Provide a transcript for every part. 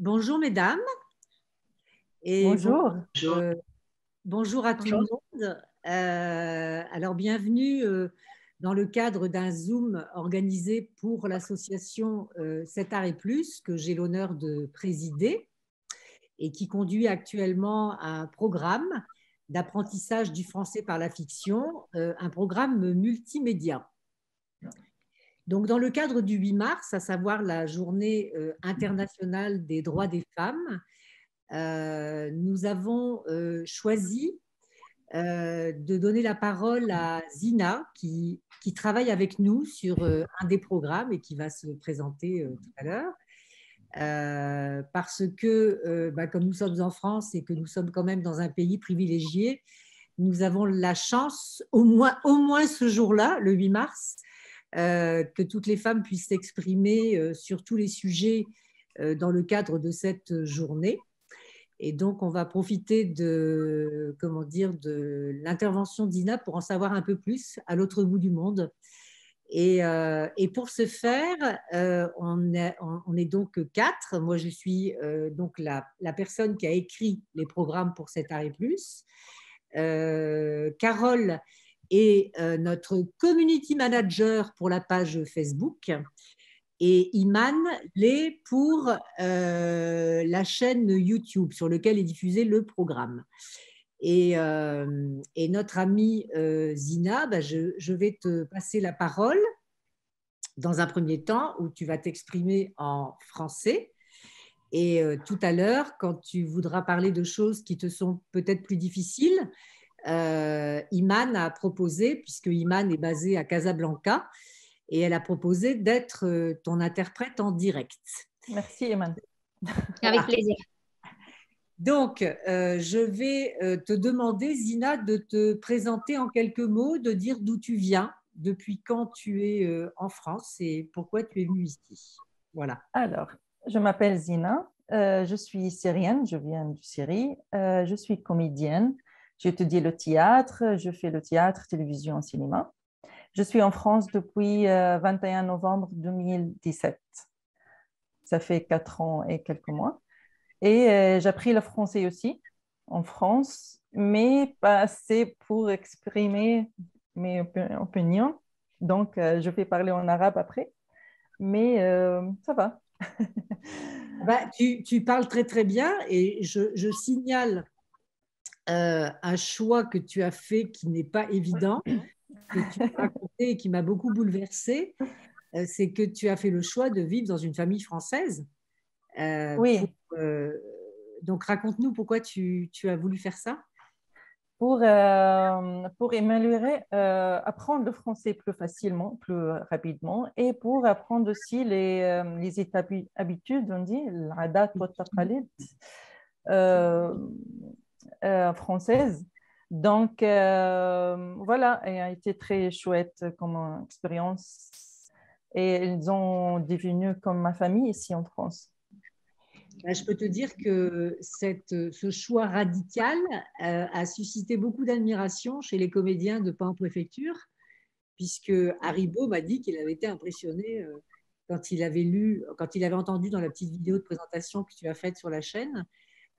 Bonjour mesdames et Bonjour. euh, bonjour à tout le monde. Alors bienvenue dans le cadre d'un Zoom organisé pour l'association 7 Arts et Plus que j'ai l'honneur de présider et qui conduit actuellement un programme d'apprentissage du français par la fiction, un programme multimédia. Donc, dans le cadre du 8 mars, à savoir la journée internationale des droits des femmes, nous avons choisi de donner la parole à Zina, qui travaille avec nous sur un des programmes et qui va se présenter tout à l'heure. Parce que, comme nous sommes en France et que nous sommes quand même dans un pays privilégié, nous avons la chance, au moins ce jour-là, le 8 mars, que toutes les femmes puissent s'exprimer sur tous les sujets dans le cadre de cette journée. Et donc, on va profiter de l'intervention d'Ina pour en savoir un peu plus à l'autre bout du monde. Et pour ce faire, on est donc 4. Moi, je suis donc la personne qui a écrit les programmes pour 7 Arts et Plus. Carole est notre community manager pour la page Facebook. Et Iman l'est pour la chaîne YouTube sur laquelle est diffusé le programme. Et notre amie Zina, je vais te passer la parole dans un premier temps où tu vas t'exprimer en français. Et tout à l'heure, quand tu voudras parler de choses qui te sont peut-être plus difficiles, Iman a proposé, puisque Iman est basée à Casablanca, et elle a proposé d'être ton interprète en direct. Merci, Eman. Avec plaisir. Donc, je vais te demander, Zina, de te présenter en quelques mots, de dire d'où tu viens, depuis quand tu es en France et pourquoi tu es venue ici. Voilà. Alors, je m'appelle Zina, je suis syrienne, je viens de Syrie, je suis comédienne, j'ai étudié le théâtre, je fais le théâtre, télévision, cinéma. Je suis en France depuis 21 novembre 2017. Ça fait 4 ans et quelques mois. Et j'ai appris le français aussi en France, mais pas assez pour exprimer mes opinions. Donc, je vais parler en arabe après, mais ça va. Tu parles très très bien et je signale un choix que tu as fait qui n'est pas évident, que tu as raconté et qui m'a beaucoup bouleversée. C'est que tu as fait le choix de vivre dans une famille française. Oui. Donc, raconte-nous pourquoi tu as voulu faire ça. Pour améliorer, apprendre le français plus facilement, plus rapidement, et pour apprendre aussi les habitudes, on dit, l'adat wa taqalid françaises. Donc, voilà, et a été très chouette comme expérience. Et ils ont devenu comme ma famille ici en France. Je peux te dire que ce choix radical a suscité beaucoup d'admiration chez les comédiens de Pain-Préfecture, puisque Haribo m'a dit qu'il avait été impressionné quand il avait entendu dans la petite vidéo de présentation que tu as faite sur la chaîne.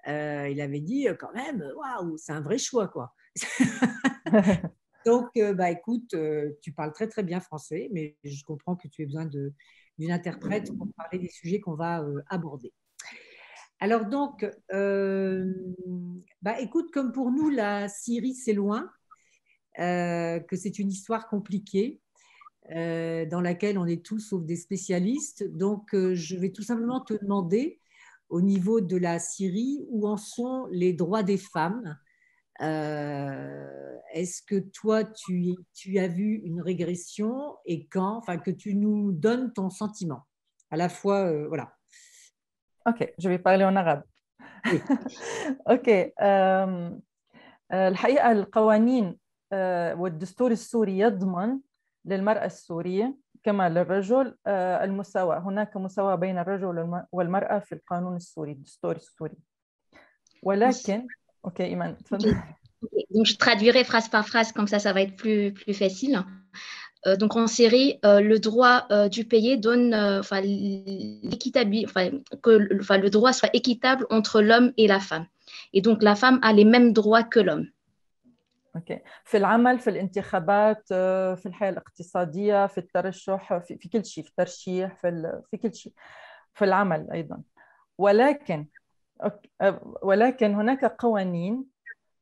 Il avait dit quand même, waouh, c'est un vrai choix, quoi. Donc, écoute, tu parles très très bien français, mais je comprends que tu aies besoin d'une interprète pour parler des sujets qu'on va aborder. Alors donc, écoute, comme pour nous, la Syrie, c'est loin, que c'est une histoire compliquée dans laquelle on est tous sauf des spécialistes. Donc, je vais tout simplement te demander, au niveau de la Syrie, où en sont les droits des femmes. Est-ce que toi, tu as vu une régression et quand, enfin, que tu nous donnes ton sentiment à la fois, voilà. Ok, je vais parler en arabe. Oui. اوكي الحقيقه القوانين والدستور السوري يضمن للمراه السوريه كما للرجل المساواه، هناك مساواه بين الرجل والمراه في القانون السوري، الدستور السوري. ولكن اوكي ايمان تفضل. Donc je traduirai phrase par phrase, comme ça va être plus facile. donc en Syrie, le droit du pays donne le droit soit équitable entre l'homme et la femme. Et donc la femme a les mêmes droits que l'homme. اوكي في العمل في الانتخابات في الحياه الاقتصاديه في الترشح في كل شيء في الترشيح في كل شيء في العمل ايضا ولكن هناك قوانين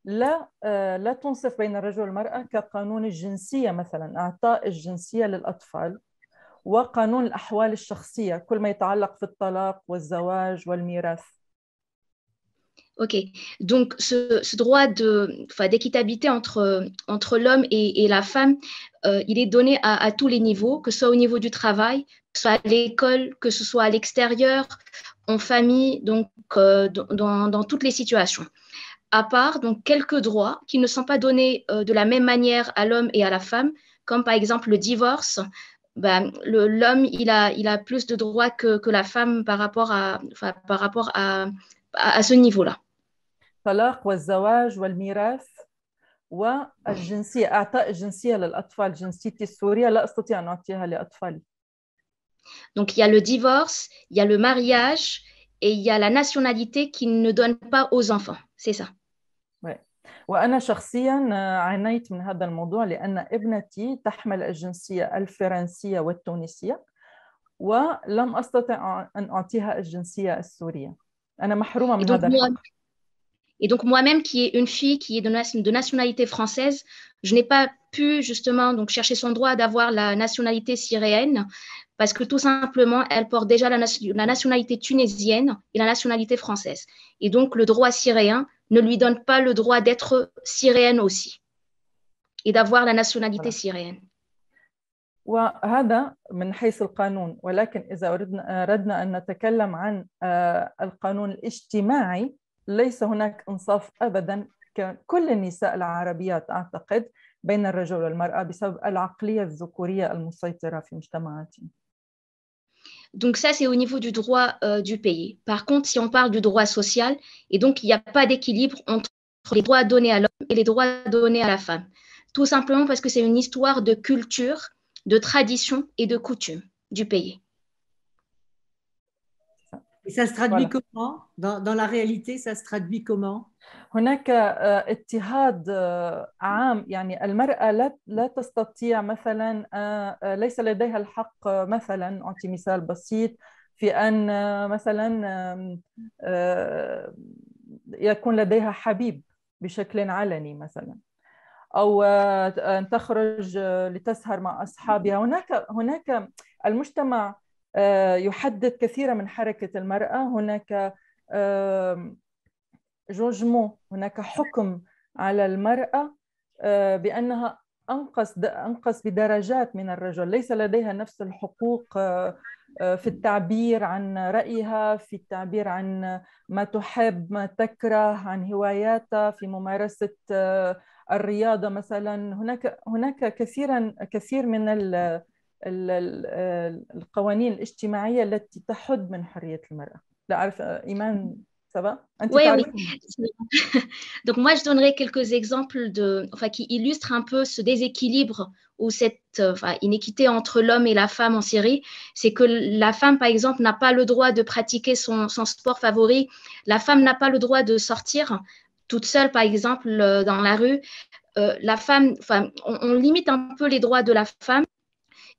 لا تنصف بين الرجل والمرأة كقانون الجنسية مثلا إعطاء الجنسية للأطفال وقانون الأحوال الشخصية كل ما يتعلق في الطلاق والزواج والميراث. Ok, donc ce droit d'équitabilité entre l'homme et la femme, il est donné à tous les niveaux, que ce soit au niveau du travail, que ce soit à l'école, que ce soit à l'extérieur, en famille, donc dans toutes les situations. À part donc quelques droits qui ne sont pas donnés de la même manière à l'homme et à la femme, comme par exemple le divorce. Ben, l'homme il a plus de droits que la femme par rapport à ce niveau-là. الطلاق والزواج والميراث والجنسية إعطاء الجنسية للأطفال جنسيتي السورية لا أستطيع أن أعطيها لأطفالي. Donc il y a le divorce, il y a le mariage et il y a la nationalité qui ne donne pas aux enfants. C'est ça. Ouais. وأنا شخصياً عانيت من هذا الموضوع لأن ابنتي تحمل الجنسية الفرنسية والتونسية ولم أستطع أن أعطيها الجنسية السورية. أنا محرومة من هذا الحق. Et donc moi-même, qui est une fille qui est de nationalité française, je n'ai pas pu justement donc chercher son droit d'avoir la nationalité syrienne parce que tout simplement, elle porte déjà la nationalité tunisienne et la nationalité française. Et donc le droit syrien ne lui donne pas le droit d'être syrienne aussi et d'avoir la nationalité syrienne. وهذا من حيث القانون ولكن إذا أردنا أن نتكلم عن القانون الاجتماعي ليس هناك إنصاف أبداً كل النساء العربيات أعتقد بين الرجل والمرأة بسبب العقلية الذكورية المسيطرة في مجتمعاتنا. Donc ça, c'est au niveau du droit du pays. Par contre, si on parle du droit social, et donc il n'y a pas d'équilibre entre les droits donnés à l'homme et les droits donnés à la femme. Tout simplement parce que c'est une histoire de culture, de tradition et de coutume du pays. Et ça se traduit comment dans la réalité, ça se traduit comment? هناك اضطهاد عام يعني المرأة لا تستطيع مثلا ليس لديها الحق مثلا أعطي مثال بسيط في أن مثلا يكون لديها حبيب بشكل علني مثلا أو أن تخرج لتسهر مع أصحابها. هناك المجتمع يحدد كثيرا من حركة المرأة. هناك جوجمون هناك حكم على المرأة بأنها أنقص بدرجات من الرجل. ليس لديها نفس الحقوق في التعبير عن رأيها في التعبير عن ما تحب ما تكره عن هواياتها في ممارسة الرياضة مثلا. هناك كثير من القوانين الاجتماعية التي تحد من حرية المرأة. لا أعرف إيمان سبا أنت oui. Donc moi je donnerai quelques exemples qui illustrent un peu ce déséquilibre ou cette inéquité entre l'homme et la femme en Syrie. C'est que la femme par exemple n'a pas le droit de pratiquer son sport favori. La femme n'a pas le droit de sortir toute seule par exemple dans la rue. La femme, on limite un peu les droits de la femme.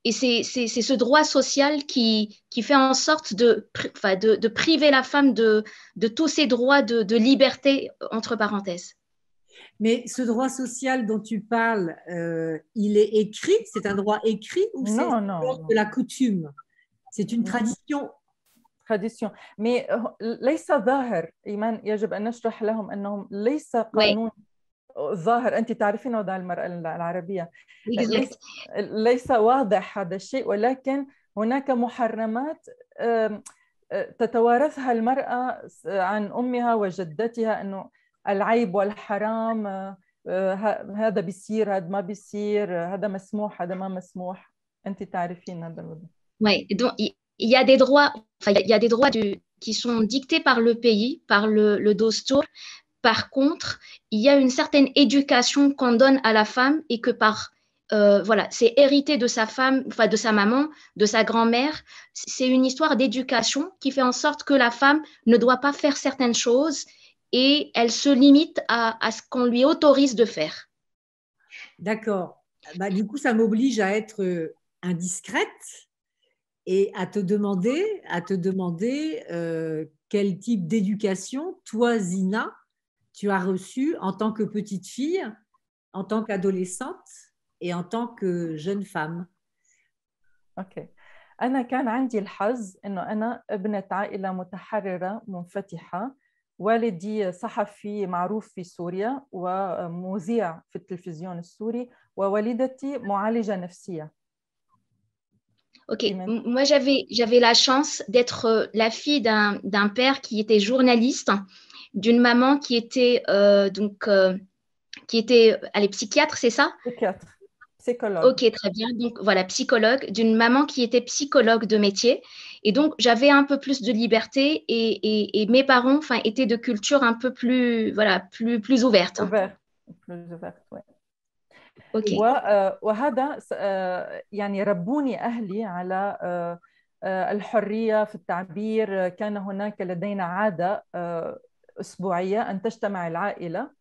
Et c'est ce droit social qui fait en sorte de priver la femme de tous ses droits de liberté, entre parenthèses. Mais ce droit social dont tu parles, il est écrit? C'est un droit écrit ou c'est de la coutume? C'est une tradition. tradition. Mais ليس ظاهر إيمان يجب أن نشرح لهم أنه ليس قانون ظاهر. أنت تعرفين وضع المرأة العربية ليس واضح هذا الشيء ولكن هناك محرمات تتوارثها المرأة عن أمها وجدتها أنه العيب والحرام هذا بيصير هذا ما بيصير هذا مسموح هذا ما مسموح. أنت تعرفين هذا الوضع. Oui, donc il y a des droits, il y a des droits qui sont dictés par le pays, par le Dostur. Par contre, il y a une certaine éducation qu'on donne à la femme et que par voilà, c'est hérité de sa femme, enfin de sa maman, de sa grand-mère. C'est une histoire d'éducation qui fait en sorte que la femme ne doit pas faire certaines choses et elle se limite à ce qu'on lui autorise de faire. D'accord. Bah, du coup, ça m'oblige à être indiscrète et à te demander quel type d'éducation, toi, Zina, tu as reçu en tant que petite fille, en tant qu'adolescente et en tant que jeune femme. اوكي. انا كان عندي الحظ انه انا ابنة عائلة متحررة منفتحة. والدي صحفي معروف في سوريا ومذيع في التلفزيون السوري، ووالدتي معالجة نفسية. Ok, moi j'avais la chance d'être la fille d'un père qui était journaliste, d'une maman qui était elle est psychiatre, c'est ça? Psychiatre, psychologue. Ok, très bien. Donc voilà, psychologue, d'une maman qui était psychologue de métier. Et donc j'avais un peu plus de liberté et mes parents, enfin, étaient de culture un peu plus, voilà, plus ouverte. Ouvert, plus ouverte, oui. Ok. وهذا يعني ربوني أهلي على الحرية في التعبير. كان هناك لدينا عادة أسبوعية أن تجتمع العائلة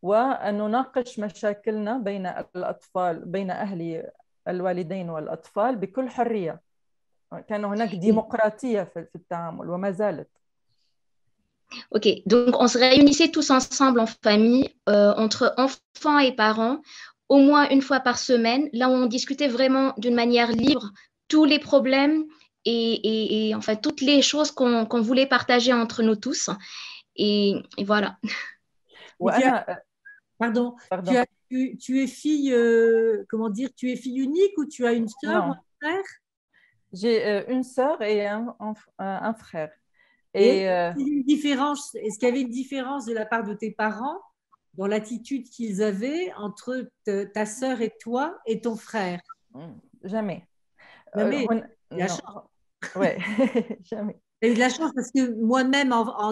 وأن نناقش مشاكلنا بين الأطفال، بين أهلي الوالدين والأطفال بكل حرية. كان هناك ديمقراطية في التعامل وما زالت. Ok, donc on se réunissait tous ensemble en famille, entre enfants et parents, au moins une fois par semaine, là où on discutait vraiment d'une manière libre tous les problèmes et enfin toutes les choses qu'on voulait partager entre nous tous. Et voilà. Pardon. Tu es fille, comment dire, tu es fille unique ou tu as une sœur ou un frère? J'ai une sœur et un frère. Et est-ce qu'il y avait une différence de la part de tes parents dans l'attitude qu'ils avaient entre ta sœur et toi et ton frère? Jamais. Jamais. La chance. Ouais, jamais. J'ai eu de la chance parce que moi-même,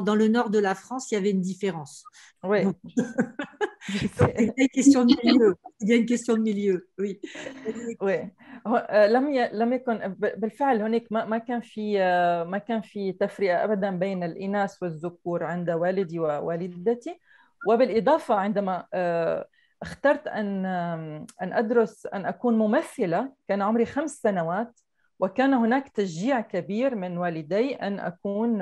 dans le nord de la France, il y avait une différence. Oui. C'est une question de milieu. Il y a une question de milieu, oui. Oui. لم يكن بالفعل هناك ما كان في تفرقة أبدا بين الإناث والذكور عند والدي ووالدتي. وبالإضافة عندما اخترت أن أدرس أن أكون ممثلة كان عمري 5 سنوات، وكان هناك تشجيع كبير من والدي أن أكون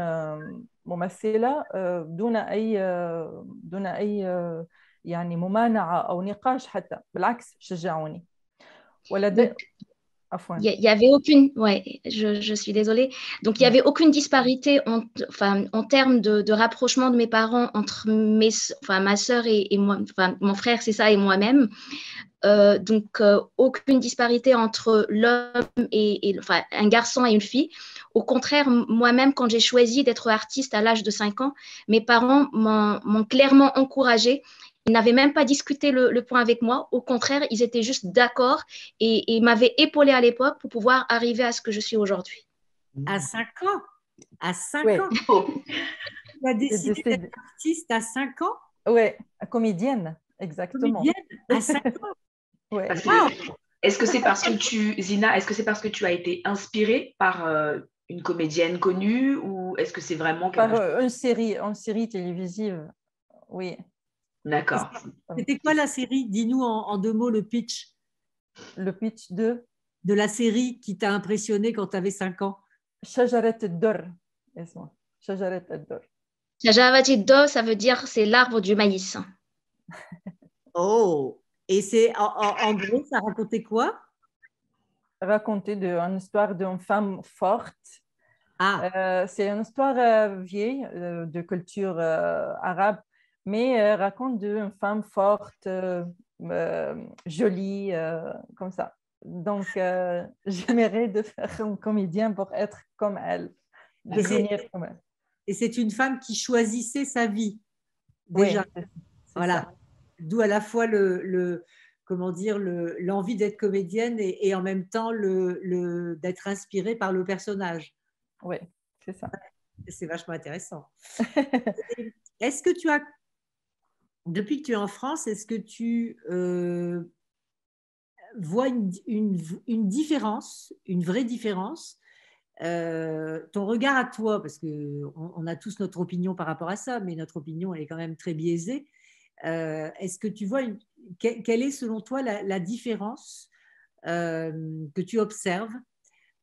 ممثلة دون أي يعني ممانعة أو نقاش حتى، بالعكس شجعوني. Il y avait aucune, ouais, je suis désolée. Donc, il n'y avait aucune disparité en termes de rapprochement de mes parents entre ma sœur et moi, enfin, mon frère, c'est ça, et moi-même. Donc, aucune disparité entre l'homme enfin, un garçon et une fille. Au contraire, moi-même, quand j'ai choisi d'être artiste à l'âge de 5 ans, mes parents m'ont clairement encouragée. Ils n'avaient même pas discuté le point avec moi. Au contraire, ils étaient juste d'accord et m'avaient épaulée à l'époque pour pouvoir arriver à ce que je suis aujourd'hui. À 5 ans? À 5 oui. ans? Tu as décidé d'être artiste à 5 ans? Oui, comédienne, exactement. Comédienne à 5 ans? Ouais. Est-ce que c'est parce que Zina, est-ce que c'est parce que tu as été inspirée par une comédienne connue ou est-ce que c'est vraiment par une série télévisive? Oui. D'accord. C'était quoi la série? Dis-nous en 2 mots le pitch. Le pitch de la série qui t'a impressionné quand tu avais 5 ans. شجرة الدر. شجرة الدر. شجرة الدر, ça veut dire c'est l'arbre du maïs. Oh, et c'est en gros, ça racontait quoi? Raconter une histoire d'une femme forte. C'est une histoire vieille de culture arabe, mais raconte d'une femme forte, jolie, comme ça. Donc, j'aimerais de faire un comédien pour être comme elle, devenir comme elle. Et c'est une femme qui choisissait sa vie, déjà. Oui, voilà. Ça. D'où à la fois comment dire, l'envie d'être comédienne et en même temps d'être inspirée par le personnage. Oui, c'est ça. C'est vachement intéressant. Est-ce que tu as, depuis que tu es en France, est-ce que tu voient une différence, une vraie différence. Ton regard à toi, parce qu'on a tous notre opinion par rapport à ça, mais notre opinion elle est quand même très biaisée. Est-ce que tu vois, quelle est selon toi la différence que tu observes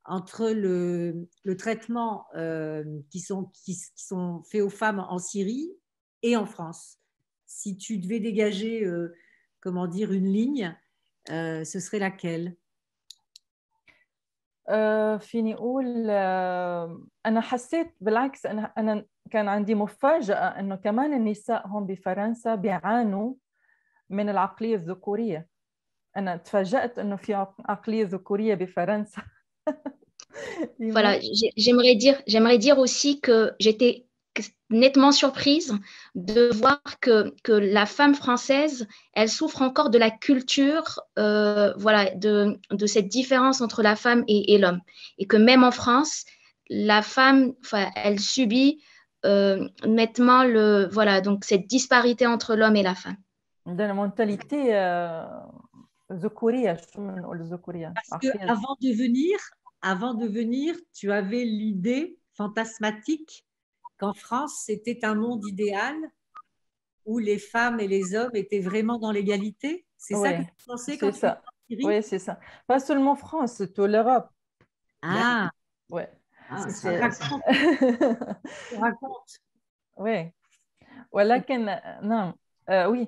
entre le traitement qui sont faits aux femmes en Syrie et en France? Si tu devais dégager, comment dire, une ligne, ce serait laquelle? فيني أقول أنا حسيت بالعكس، أنا كان عندي مفاجأة إنه كمان النساء هون بفرنسا بيعانوا من العقلية الذكورية. أنا تفاجأت إنه في عقلية ذكورية بفرنسا. Voilà, j'aimerais dire aussi que j'étais nettement surprise de voir que la femme française, elle souffre encore de la culture, voilà, de cette différence entre la femme et l'homme. Et que même en France, la femme, enfin, elle subit nettement voilà, donc cette disparité entre l'homme et la femme. عندنا mentalité ذكورية، شو بنقول ذكورية؟ Parce que avant de venir, tu avais l'idée fantasmatique qu'en France, c'était un monde idéal où les femmes et les hommes étaient vraiment dans l'égalité. C'est ça que tu pensais quand tu étais en Syrie? Oui, c'est ça. Pas seulement France, toute l'Europe. Ah, ouais. ça raconte. Ça raconte. Oui. ولكن نعم oui.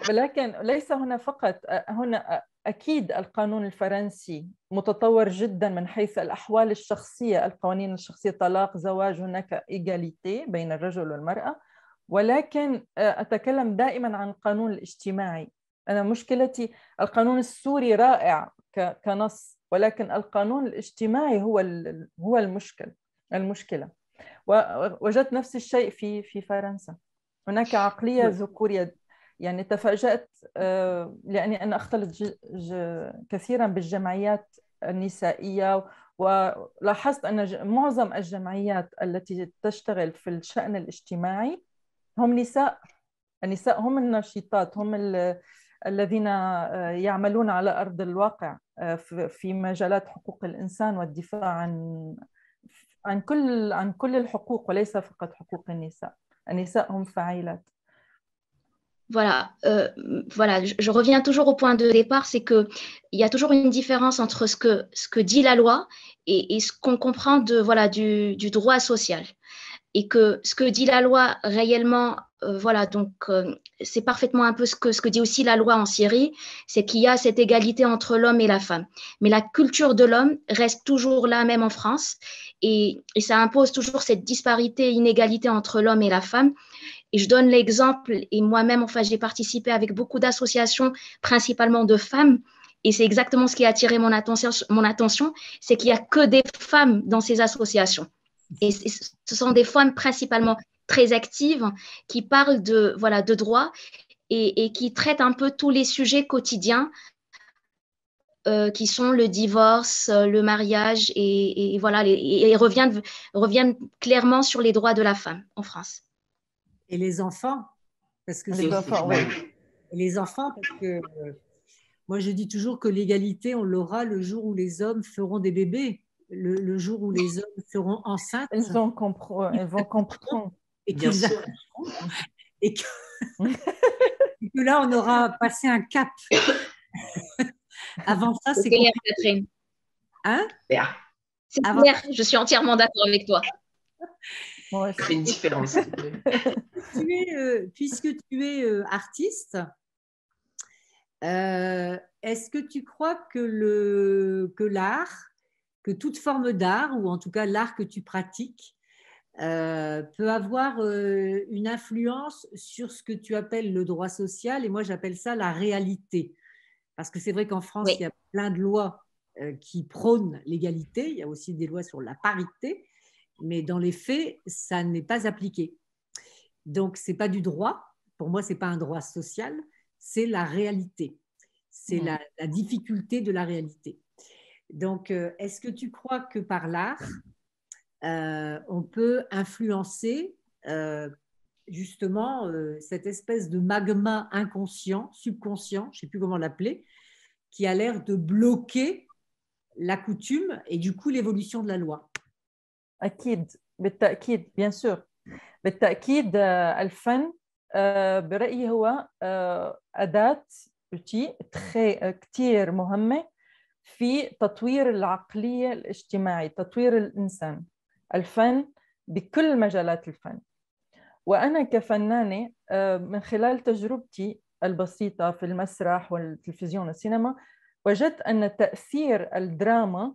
ولكن ليس هنا فقط، هنا أكيد القانون الفرنسي متطور جدا من حيث الأحوال الشخصية، القوانين الشخصية، طلاق، زواج، هناك إيجاليتي بين الرجل والمرأة. ولكن أتكلم دائما عن القانون الاجتماعي. أنا مشكلتي القانون السوري رائع كنص، ولكن القانون الاجتماعي هو المشكلة. ووجدت نفس الشيء في فرنسا. هناك عقلية ذكورية. يعني تفاجأت لأني أنا أختلط كثيرا بالجمعيات النسائية، ولاحظت أن معظم الجمعيات التي تشتغل في الشأن الاجتماعي هم نساء. النساء هم النشيطات، هم الذين يعملون على أرض الواقع في مجالات حقوق الإنسان والدفاع عن كل الحقوق، وليس فقط حقوق النساء. النساء هم فاعلات. Voilà, voilà, je reviens toujours au point de départ, c'est qu'il y a toujours une différence entre ce que dit la loi et ce qu'on comprend voilà, du droit social. Et que ce que dit la loi réellement, voilà, donc c'est parfaitement un peu ce que dit aussi la loi en Syrie, c'est qu'il y a cette égalité entre l'homme et la femme. Mais la culture de l'homme reste toujours là, même en France, et ça impose toujours cette disparité, inégalité entre l'homme et la femme. Et je donne l'exemple, et moi-même, enfin, j'ai participé avec beaucoup d'associations, principalement de femmes, et c'est exactement ce qui a attiré mon attention, c'est qu'il n'y a que des femmes dans ces associations. Et ce sont des femmes principalement très actives qui parlent voilà, de droit et qui traitent un peu tous les sujets quotidiens qui sont le divorce, le mariage et voilà, et reviennent clairement sur les droits de la femme en France. Et les enfants, parce que les enfants, oui. Les enfants, parce que moi je dis toujours que l'égalité, on l'aura le jour où les hommes feront des bébés, le jour où les hommes seront enceintes. Ils vont comprendre. Et qu'ils accoucheront. Et que là, on aura passé un cap. Avant ça, c'est clair, Catherine. Hein? C'est clair, je suis entièrement d'accord avec toi. C'est une différence. Puisque tu es artiste, est-ce que tu crois que l'art, que toute forme d'art, ou en tout cas l'art que tu pratiques, peut avoir une influence sur ce que tu appelles le droit social, et moi j'appelle ça la réalité. Parce que c'est vrai qu'en France, il y a plein de lois qui prônent l'égalité, il y a aussi des lois sur la parité, mais dans les faits, ça n'est pas appliqué. Donc, ce n'est pas du droit. Pour moi, ce n'est pas un droit social, c'est la réalité. C'est la difficulté de la réalité. Donc, est-ce que tu crois que par l'art, on peut influencer justement cette espèce de magma inconscient, subconscient, je ne sais plus comment l'appeler, qui a l'air de bloquer la coutume et du coup l'évolution de la loi. أكيد بالتأكيد bien sûr بالتأكيد الفن برأيي هو أداة كتير مهمة في تطوير العقلية الاجتماعية تطوير الإنسان الفن بكل مجالات الفن وأنا كفنانة من خلال تجربتي البسيطة في المسرح والتلفزيون والسينما وجدت أن تأثير الدراما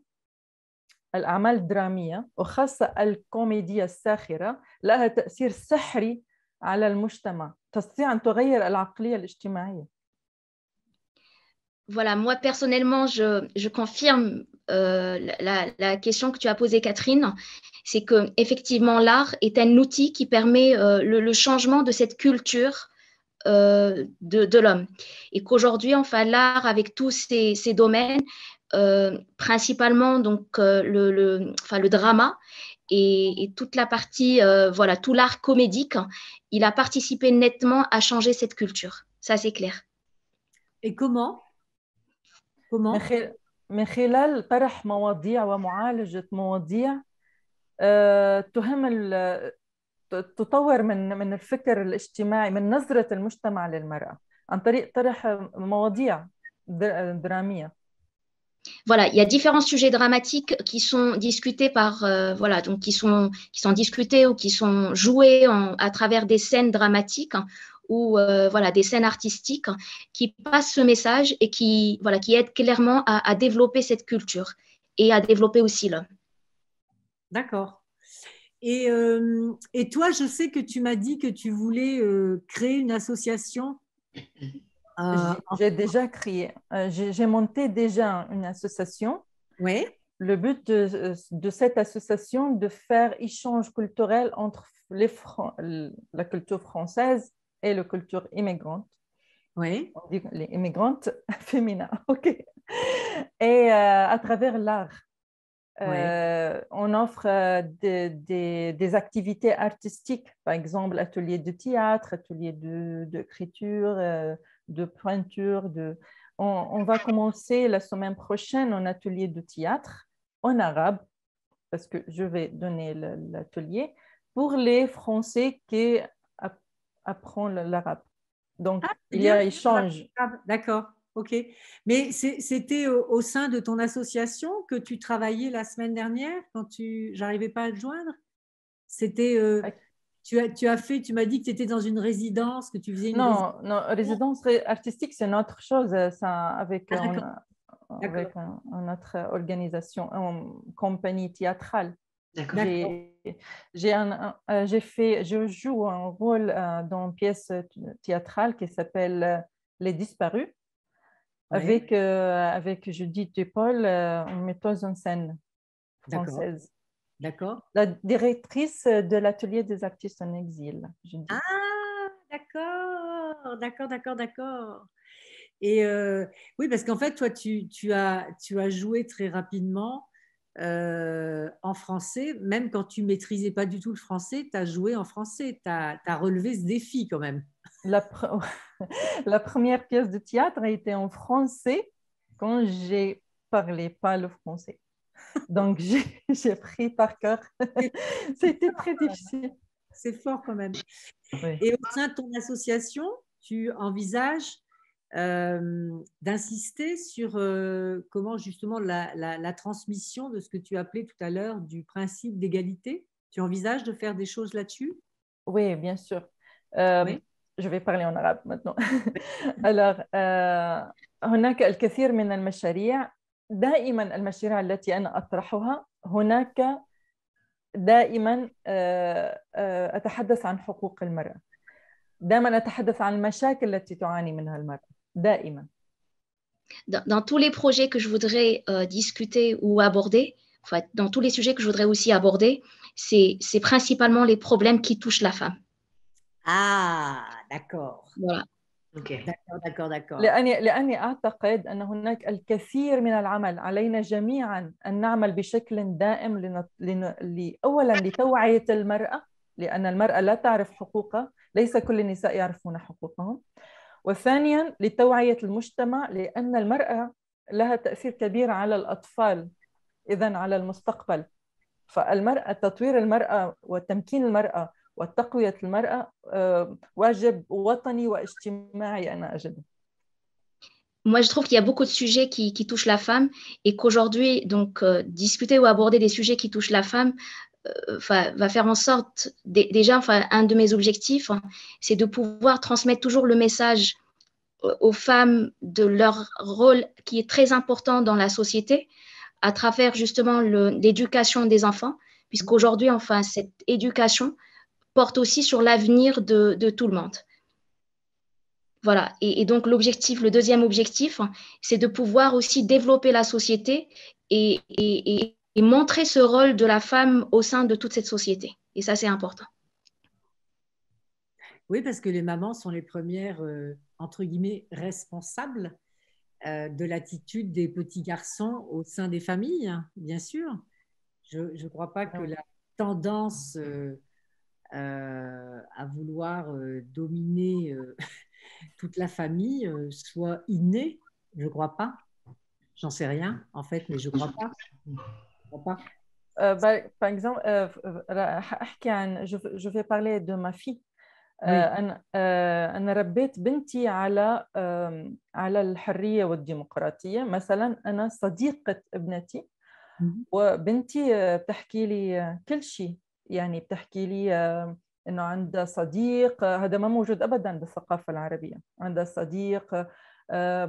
الأعمال الدرامية وخاصة الكوميديا الساخرة لها تأثير سحري على المجتمع تستطيع أن تغير العقلية الاجتماعية. Voilà, moi personnellement, je confirme la question que tu as posée, Catherine. C'est que effectivement, l'art est un outil qui permet le changement de cette culture de l'homme. Et qu'aujourd'hui, enfin, l'art avec tous ces domaines, principalement donc le drama et toute la partie, voilà, tout l'art comédique, il a participé nettement à changer cette culture. Ça, c'est clair. Et comment من خلال طرح مواضيع ومعالجة مواضيع تطور من الفكر الاجتماعي من نظرة المجتمع للمرأة عن طريق طرح مواضيع درامية. Voilà, il y a différents sujets dramatiques qui sont discutés voilà, donc qui sont discutés ou qui sont joués à travers des scènes dramatiques ou voilà, des scènes artistiques qui passent ce message et qui aident clairement à développer cette culture et à développer aussi l'homme. D'accord. Et toi, je sais que tu m'as dit que tu voulais créer une association. J'ai déjà créé, j'ai monté déjà une association. Oui. Le but de cette association, de faire échange culturel entre la culture française et la culture immigrante. Oui. On dit les immigrantes féminines, ok. Et à travers l'art. On offre des activités artistiques, par exemple ateliers de théâtre, ateliers d'écriture, de peinture. On va commencer la semaine prochaine un atelier de théâtre en arabe, parce que je vais donner l'atelier pour les Français qui apprennent l'arabe. Donc, il y a échange. D'accord. Ok. Mais c'était au sein de ton association que tu travaillais la semaine dernière quand j'arrivais pas à te joindre. C'était tu m'as dit que tu étais dans une résidence, que tu faisais une résidence. Non, résidence artistique, c'est une autre chose, ça avec avec une autre organisation, une compagnie théâtrale. Je joue un rôle dans une pièce théâtrale qui s'appelle Les Disparus. Avec Judith Dupol, une metteuse en scène française. D'accord. La directrice de l'atelier des artistes en exil. Judith. Ah, d'accord. Et oui, parce qu'en fait, toi, tu as joué très rapidement en français, même quand tu maîtrisais pas du tout le français, tu as joué en français, tu as relevé ce défi quand même. La première pièce de théâtre a été en français quand j'ai parlé pas le français. Donc, j'ai pris par cœur. C'était très difficile. C'est fort quand même. Oui. Et au sein de ton association, tu envisages d'insister sur comment justement la transmission de ce que tu appelais tout à l'heure du principe d'égalité. Tu envisages de faire des choses là-dessus? Oui, bien sûr. Oui. Je vais parler en arabe maintenant. Alors, هناك الكثير من المشاريع دائما المشاريع التي أنا أطرحها هناك دائما أتحدث عن حقوق المرأة دائما أتحدث عن المشاكل التي تعاني منها المرأة دائما. Dans tous les projets que je voudrais discuter ou aborder, enfin, dans tous les sujets que je voudrais aussi aborder, c'est principalement les problèmes qui touchent la femme. Ah, d'accord. Voilà. Okay. d'accord. لأني أعتقد أن هناك الكثير من العمل علينا جميعا أن نعمل بشكل دائم أولا لتوعية المرأة لأن المرأة لا تعرف حقوقها ليس كل النساء يعرفون حقوقهم وثانيا لتوعية المجتمع لأن المرأة لها تأثير كبير على الأطفال، إذن على المستقبل. فالمرأة، تطوير المرأة وتمكين المرأة وتقوية المرأة واجب وطني واجتماعي أنا أجده. Moi, je trouve qu'il y a beaucoup de sujets qui touchent la femme et qu'aujourd'hui, donc, discuter ou aborder des sujets qui touchent la femme va faire en sorte, déjà, un de mes objectifs, c'est de pouvoir transmettre toujours le message aux femmes de leur rôle qui est très important dans la société à travers justement l'éducation des enfants, puisqu'aujourd'hui, cette éducation porte aussi sur l'avenir de tout le monde. Voilà, et donc le deuxième objectif, c'est de pouvoir aussi développer la société et montrer ce rôle de la femme au sein de toute cette société. Et ça, c'est important. Oui, parce que les mamans sont les premières, entre guillemets, responsables de l'attitude des petits garçons au sein des familles, hein, bien sûr. Je ne crois pas que la tendance à vouloir dominer toute la famille soit innée. Je ne crois pas. J'en sais rien, en fait, mais je ne crois pas. Par exemple, je vais parler de ma fille. أنا ربيت بنتي على الحرية والديمقراطية. مثلا أنا صديقة ابنتي، وبنتي بتحكي لي كل شيء، يعني بتحكي لي إنه عندها صديق، هذا ما موجود أبداً بالثقافة العربية. عندها صديق،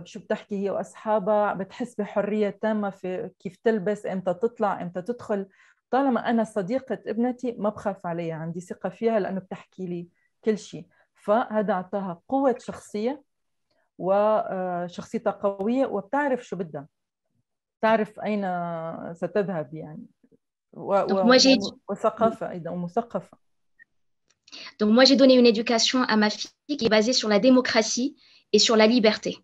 شو بتحكي هي وأصحابها، بتحس بحرية تامة في كيف تلبس، إمتى تطلع، إمتى تدخل. طالما أنا صديقة ابنتي ما بخاف عليها، عندي ثقة فيها لأنه بتحكي لي كل شيء. فهذا أعطاها قوة شخصية، وشخصيتها قوية، وبتعرف شو بدها، تعرف أين ستذهب يعني، وثقافة أيضا ومثقفة. Donc moi, j'ai donné une éducation à ma fille qui est basée sur la démocratie et sur la liberté.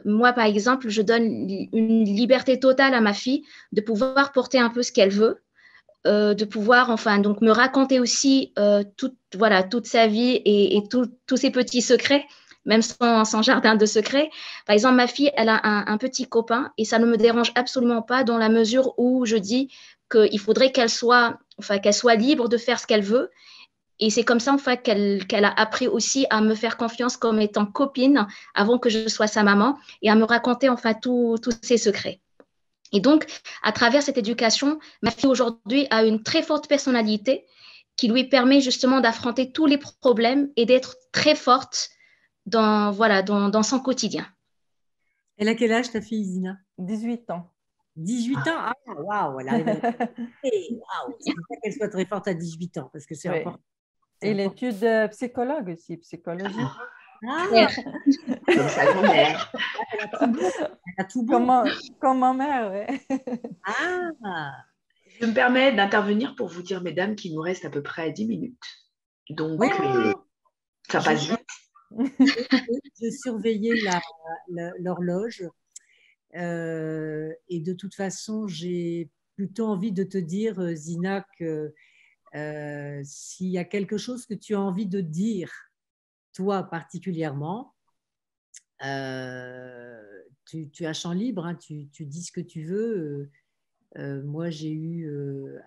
Moi, par exemple, je donne une liberté totale à ma fille de pouvoir porter un peu ce qu'elle veut, de pouvoir donc me raconter aussi toute sa vie et tous ses petits secrets, même son jardin de secrets. Par exemple, ma fille, elle a un petit copain et ça ne me dérange absolument pas dans la mesure où je dis qu'il faudrait qu'elle soit libre de faire ce qu'elle veut. Et c'est comme ça qu'elle a appris aussi à me faire confiance comme étant copine avant que je sois sa maman et à me raconter tous ses secrets. Et donc, à travers cette éducation, ma fille aujourd'hui a une très forte personnalité qui lui permet justement d'affronter tous les problèmes et d'être très forte dans son quotidien. Elle a quel âge ta fille, Zina? 18 ans. 18 ans? Ah, waouh, elle arrive à... Waouh, c'est pour ça qu'elle soit très forte à 18 ans, parce que c'est important. Et l'étude psychologue aussi, psychologie. Ah, comme sa grand-mère. Elle a tout bon. Comme ma mère, oui. Ah. Je me permets d'intervenir pour vous dire, mesdames, qu'il nous reste à peu près 10 minutes. Donc, oui, ça passe vite. Je surveillais l'horloge et de toute façon, j'ai plutôt envie de te dire, Zina, que s'il y a quelque chose que tu as envie de dire, toi particulièrement, tu as champ libre, hein, tu dis ce que tu veux. Moi, j'ai eu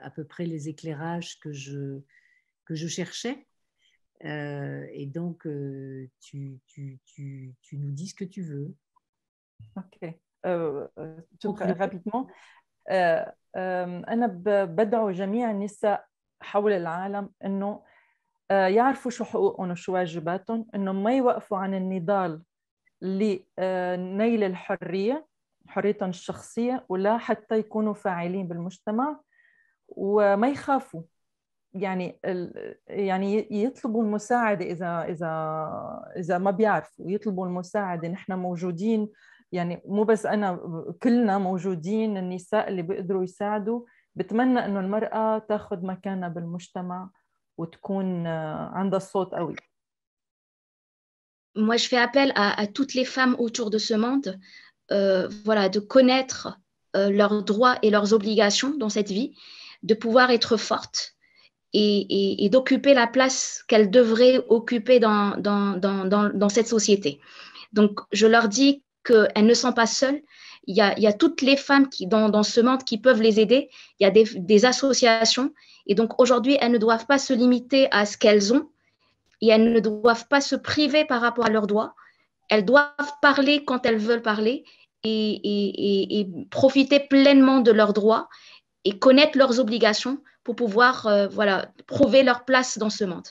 à peu près les éclairages que je cherchais. Et donc, tu nous dis ce que tu veux. Ok. rapidement. أنا بدعو جميع النساء حول العالم إنه يعرفوا شو حقوقهم وشو واجباتهم، إنه ما يوقفوا عن النضال لنيل الحرية، حريتهم الشخصية، ولا حتى يكونوا فاعلين بالمجتمع، وما يخافوا. يعني يطلبوا المساعدة إذا ما بيعرفوا، يطلبوا المساعدة. نحن موجودين، يعني مو بس أنا، كلنا موجودين، النساء اللي بيقدروا يساعدوا. بتمنى إنه المرأة تاخذ مكانها بالمجتمع وتكون عندها صوت قوي. Moi, je fais appel à toutes les femmes autour de ce monde, de connaître leurs droits et leurs obligations dans cette vie, de pouvoir être fortes et d'occuper la place qu'elles devraient occuper dans cette société. Donc, je leur dis qu'elles ne sont pas seules. il y a toutes les femmes dans ce monde qui peuvent les aider. Il y a des associations. Et donc, aujourd'hui, elles ne doivent pas se limiter à ce qu'elles ont et elles ne doivent pas se priver par rapport à leurs droits. Elles doivent parler quand elles veulent parler et profiter pleinement de leurs droits et connaître leurs obligations pour pouvoir prouver leur place dans ce monde.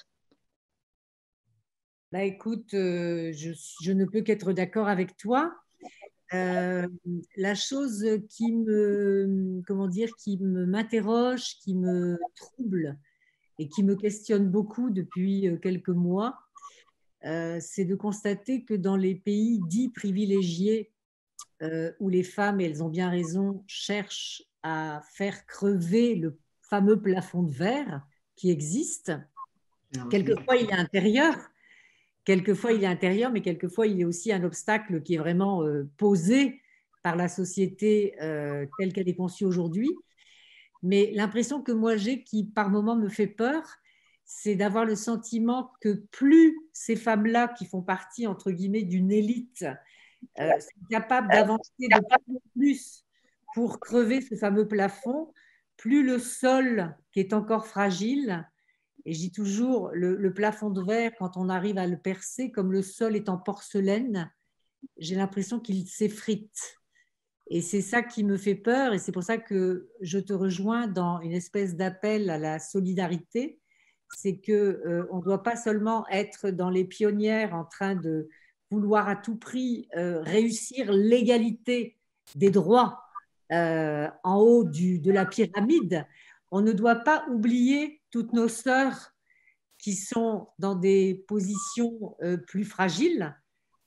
Bah, écoute, je ne peux qu'être d'accord avec toi. La chose qui m'interroge, qui me trouble et qui me questionne beaucoup depuis quelques mois, c'est de constater que dans les pays dits privilégiés, où les femmes, et elles ont bien raison, cherchent à faire crever le fameux plafond de verre qui existe, quelquefois il est intérieur. Quelquefois, il est intérieur, mais quelquefois, il est aussi un obstacle qui est vraiment posé par la société telle qu'elle est conçue aujourd'hui. Mais l'impression que moi j'ai, qui par moments me fait peur, c'est d'avoir le sentiment que plus ces femmes-là, qui font partie, entre guillemets, d'une élite, sont capables d'avancer de plus en plus pour crever ce fameux plafond, plus le sol, qui est encore fragile, et je dis toujours, le plafond de verre, quand on arrive à le percer, comme le sol est en porcelaine, j'ai l'impression qu'il s'effrite. Et c'est ça qui me fait peur, et c'est pour ça que je te rejoins dans une espèce d'appel à la solidarité. C'est qu'on ne doit pas seulement être dans les pionnières en train de vouloir à tout prix réussir l'égalité des droits en haut de la pyramide. On ne doit pas oublier toutes nos sœurs qui sont dans des positions plus fragiles,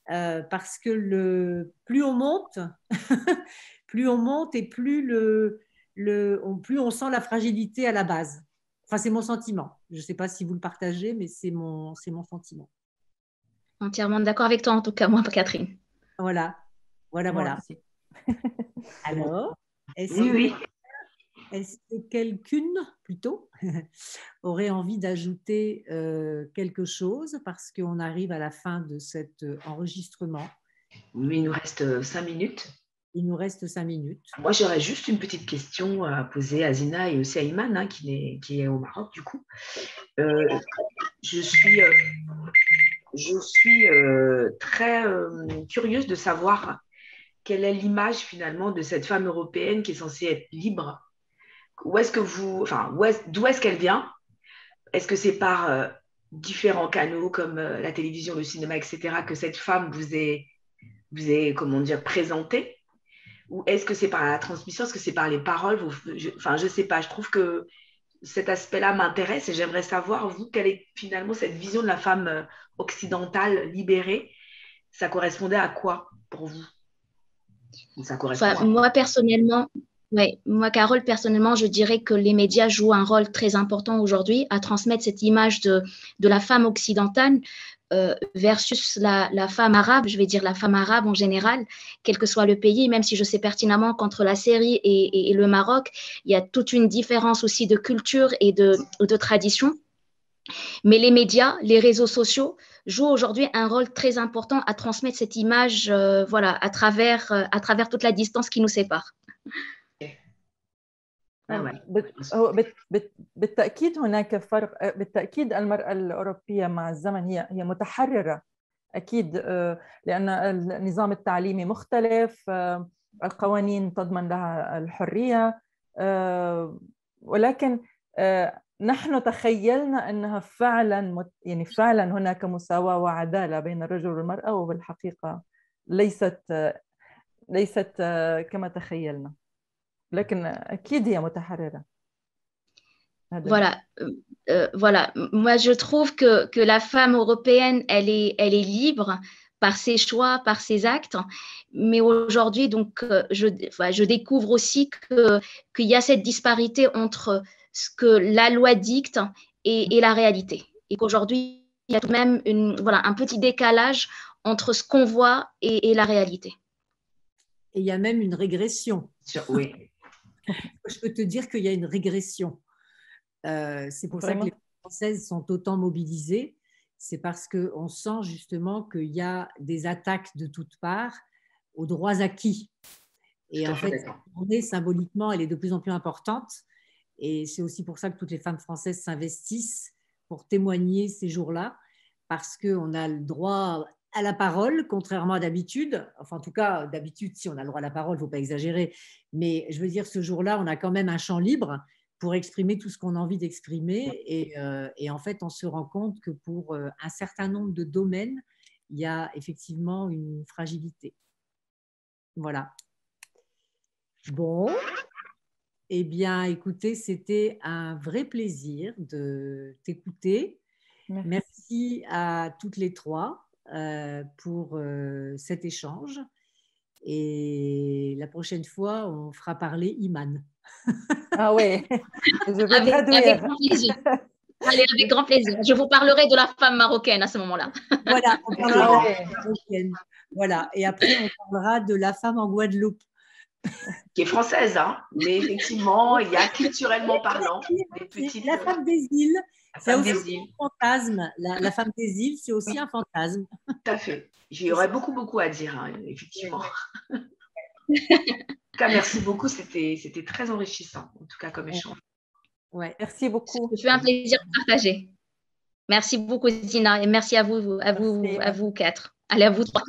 parce que plus on monte, plus on monte et plus on sent la fragilité à la base. Enfin, c'est mon sentiment. Je ne sais pas si vous le partagez, mais c'est mon sentiment. Entièrement d'accord avec toi, en tout cas, moi, Catherine. Voilà. Alors, oui. Est-ce que quelqu'une, plutôt, aurait envie d'ajouter quelque chose parce qu'on arrive à la fin de cet enregistrement? Oui, il nous reste 5 minutes. Il nous reste 5 minutes. Moi, j'aurais juste une petite question à poser à Zina et aussi à Iman, qui est au Maroc, du coup. Je suis très curieuse de savoir quelle est l'image, finalement, de cette femme européenne qui est censée être libre. D'où est-ce qu'elle vient? Est-ce que c'est par différents canaux comme la télévision, le cinéma, etc., que cette femme vous est comment dire, présentée? Ou est-ce que c'est par la transmission? Est-ce que c'est par les paroles? Je ne sais pas. Je trouve que cet aspect-là m'intéresse et j'aimerais savoir, vous, quelle est finalement cette vision de la femme occidentale libérée? Ça correspondait à quoi pour vous? Ça correspond moi, personnellement, moi, Carole, personnellement, je dirais que les médias jouent un rôle très important aujourd'hui à transmettre cette image de la femme occidentale versus la femme arabe, je vais dire la femme arabe en général, quel que soit le pays, même si je sais pertinemment qu'entre la Syrie et le Maroc, il y a toute une différence aussi de culture et de tradition. Mais les médias, les réseaux sociaux jouent aujourd'hui un rôle très important à transmettre cette image à travers toute la distance qui nous sépare. بالتأكيد هناك فرق. بالتأكيد المرأة الأوروبية مع الزمن هي متحررة أكيد، لأن النظام التعليمي مختلف، القوانين تضمن لها الحرية، ولكن نحن تخيلنا أنها فعلا فعلا هناك مساواة وعدالة بين الرجل والمرأة، وبالحقيقة ليست كما تخيلنا، لكن أكيد هي متحررة. Voilà. Moi, je trouve que la femme européenne, elle est libre par ses choix, par ses actes. Mais aujourd'hui, donc, je découvre aussi qu'il y a cette disparité entre ce que la loi dicte et la réalité. Et qu'aujourd'hui, il y a tout de même un petit décalage entre ce qu'on voit et la réalité. Et il y a même une régression. Oui. Je peux te dire qu'il y a une régression. C'est pour ça que les Françaises sont autant mobilisées. C'est parce qu'on sent justement qu'il y a des attaques de toutes parts aux droits acquis. Et en fait, cette journée, symboliquement, elle est de plus en plus importante. Et c'est aussi pour ça que toutes les femmes françaises s'investissent pour témoigner ces jours-là, parce qu'on a le droit à la parole, contrairement à d'habitude. Enfin, en tout cas, d'habitude, si on a le droit à la parole, il ne faut pas exagérer. Mais je veux dire, ce jour-là, on a quand même un champ libre pour exprimer tout ce qu'on a envie d'exprimer. Et en fait, on se rend compte que pour un certain nombre de domaines, il y a effectivement une fragilité. Voilà. Bon. Eh bien, écoutez, c'était un vrai plaisir de t'écouter. Merci à toutes les trois pour cet échange. Et la prochaine fois, on fera parler Iman. Ah oui, je vais avec grand plaisir. Allez, avec grand plaisir. Je vous parlerai de la femme marocaine à ce moment-là. Voilà, on parlera de la femme marocaine. Voilà. Et après, on parlera de la femme en Guadeloupe. Qui est française, hein, mais effectivement, il y a culturellement parlant des petites... La femme des îles, c'est aussi un fantasme. La femme des îles, c'est aussi un fantasme. Tout à fait. J'y aurais beaucoup à dire, hein, effectivement. En tout cas, merci beaucoup. C'était très enrichissant, en tout cas, comme échange. Ouais. Merci beaucoup. Ça fait un plaisir de partager. Merci beaucoup, Zina, et merci à vous quatre. Allez, à vous trois.